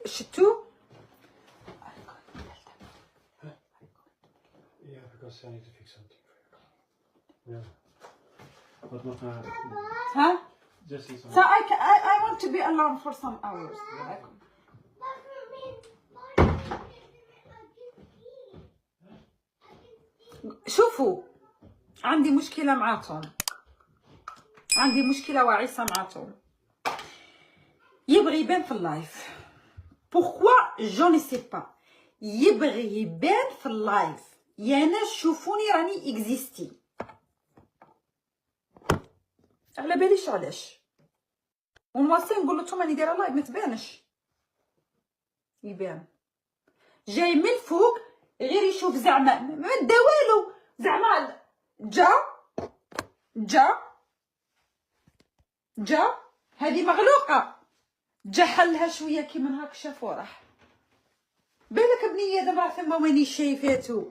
شتو؟ Yeah, because I need to fix something for you. Yeah. But not now. ها؟ Just in some. So I want to be alone for some hours. شوفوا، عندي مشكلة معاهم، عندي مشكلة وعيسى معاهم. يبغي يبان في اللايف. Pourquoi je ne sais pas. يبغي يبان في اللايف. يا ناس شوفوني راني اكزيستي. على باليش علاش. ونواصل نقول لهم راني دايره لايف ما تبانش. يبان. جاي من الفوق غير يشوف زعما ما دا والو، زعما جا هذه مغلوقه، جا حلها شويه كي من هاك شافو راح. بالك بنيه دابا ثما ويني شايفاتو.